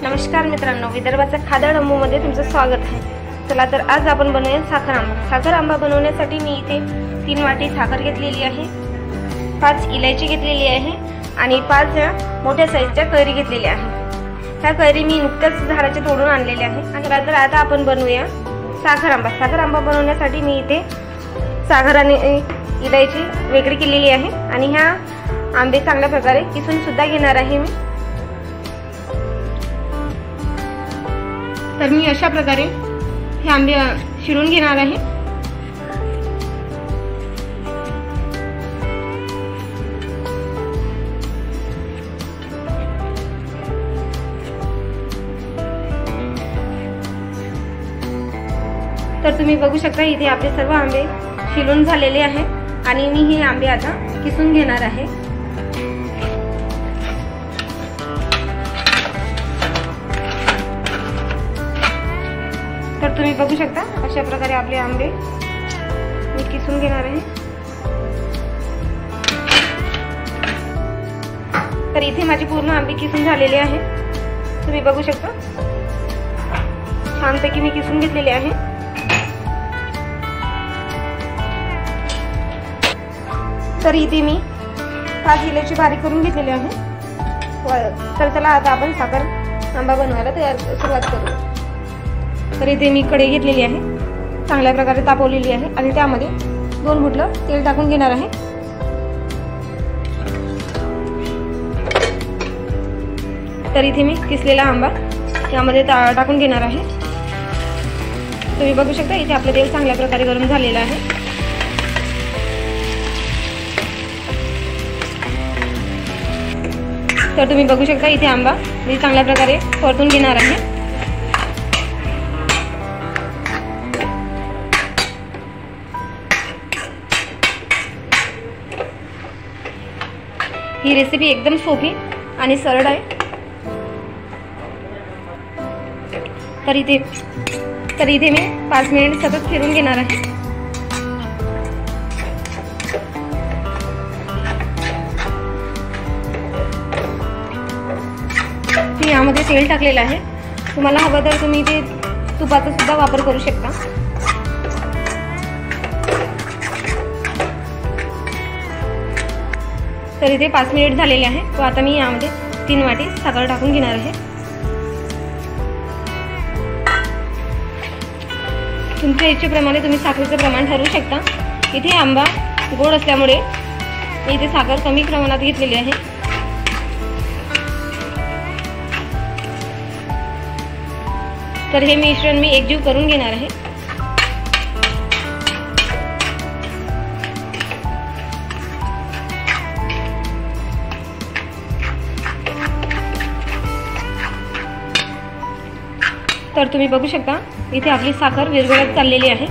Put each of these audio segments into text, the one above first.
नमस्कार मित्रांनो, विदर्भाच्या खादाड अंबूमध्ये तुमचं स्वागत आहे। चला तर आज आपण बनवूया साखर आंबा। साखर आंबा बनवण्यासाठी मी इथे 3 वाटी साखर घेतलेली आहे, 5 इलायची घेतलेली आहे आणि 5 मोठ्या साईजच्या कैरी घेतलेल्या आहे। ह्या कैरी मी नुकत्याच झाडाचे तोडून आणलेले आहे। आणि तर आता आपण बनवूया साखर आंबा। साखर आंबा बनवण्यासाठी मी इथे साखर आणि इलायची वेगळी केलेली आहे आणि ह्या आंबे चांगल्या प्रकारे किसून सुद्धा घेणार आहे मी। तर मी अशा प्रकारे हे आंबे शिरून घेणार आहे। तर तुम्ही बघू शकता इथे आपले सर्व आंबे शिरून झालेले आहे आणि मी हे आंबे आता किसून घेणार आहे। तर तुम्ही बघू शकता अशा प्रकारे आपले आंबे मी किसून घेणार आहे। तर इथे माझे पूर्ण आंबे किसून झालेले आहे, तुम्ही बघू शकता छानपैकी मी किसून घेतलेले आहे। तर इथे मी 5 इलायची बारीक करून घेतलेली आहे। तर चला आता आपण साखर आंबा बनवायला सुरुवात करू। तर इथे मी कढई घेतलेली आहे, चांगल्या प्रकारे तापवलेली आहे आणि त्यामध्ये 2 बुटलं तेल टाकून घेणार आहे। तर इथे मी किसलेला आंबा यामध्ये टाकून घेणार आहे। तुम्ही बघू शकता इथे आपलं तेल चांगल्या प्रकारे गरम झालेलं आहे। तर तुम्ही बघू शकता इथे आंबा मी चांगल्या प्रकारे परतून घेणार आहे। ही रेसिपी एकदम सोपी आणि सरळ आहे। तर इथे मी 5 मिनिट सतत फिरवून घेणार आहे। यामध्ये तेल टाकलेलं आहे, तुम्हाला हवं तर तुम्ही ते तुपाचा सुद्धा वापर करू शकता। तर इथे 5 मिनिट झालेले आहे, तो आता मी यामध्ये 3 वाटी साखर टाकून घेणार आहे। तुमच्या इच्छेप्रमाणे तुम्ही साखरेचं प्रमाण ठरवू शकता। इथे आंबा गोड असल्यामुळे इथे साखर कमी प्रमाणात घेतलेली आहे। तर हे मिश्रण मी एकजीव करून घेणार आहे। तर तुम्ही बघू शकता इथे आपली साखर विरघळत चाललेली आहे।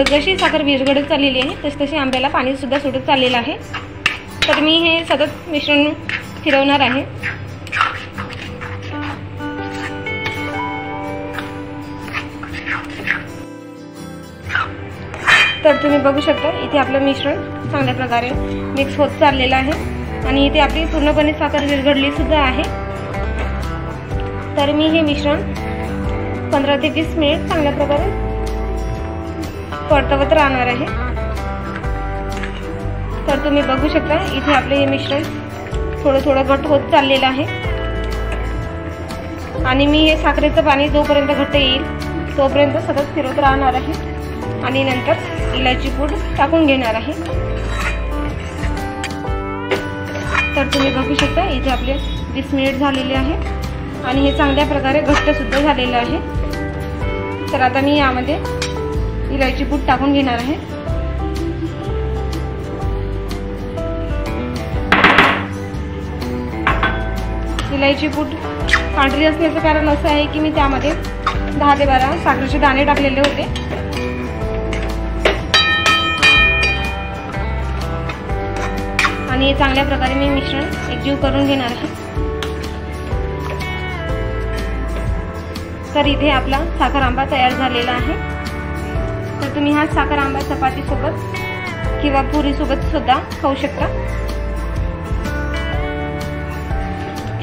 जशी साखर विरघळत चाललेली आहे तशी आंब्याला पाणी सुद्धा सुटत चाललेलं आहे। तर मी हे सतत मिश्रण फिरवणार आहे। तर तुम्ही बघू शकता इथे आपलं मिश्रण चांगल्या प्रकारे मिक्स होत चाललेलं आहे आणि इथे आपली पूर्णपणे साखर विरघळली सुद्धा आहे। तर मी हे मिश्रण 15 ते 20 मिनिट चांगल्या प्रकारे परतवत राहणार आहे। तर तुम्ही बघू शकता इथे आपले हे मिश्रण थोडं घट्ट होत चाललेलं आहे आणि मी हे साखरेचं पाणी जोपर्यंत घट्ट येईल तोपर्यंत सतत फिरवत राहणार आहे आणि नंतर इलायची पूड टाकून घेणार आहे। तर तुम्ही बघू शकता इथे आपले 20 मिनिट झालेले आहे आणि हे चांगल्या प्रकारे घट्ट सुद्धा झालेलं आहे। तर आता मी यामध्ये इलायची पूड टाकून घेणार आहे। इलायची पूड पांढरी असण्याचं कारण असं आहे की मी त्यामध्ये 10 ते 12 साखरेचे दाणे टाकलेले होते। आणि हे चांगल्या प्रकारे मी मिश्रण एकजीव करून घेणार आहे। तर इथे आपला साखर आंबा तयार झालेला आहे। तर तुम्ही हा साखर आंबा चपाती सोबत किंवा पुरी सोबत सुद्धा खाऊ शकता।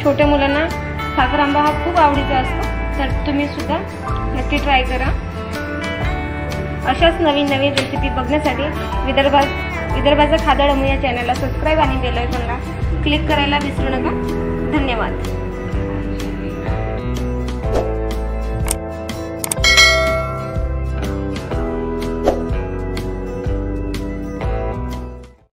छोट्या मुलांना साखर आंबा हा खूप आवडीचा असतो, तर तुम्ही सुद्धा नक्की ट्राय करा। अशाच नवीन नवीन रेसिपी बघण्यासाठी विदर्भाचा खादळ अमू या चॅनलला सबस्क्राईब आणि बेल आयकॉनला क्लिक करायला विसरू नका। धन्यवाद।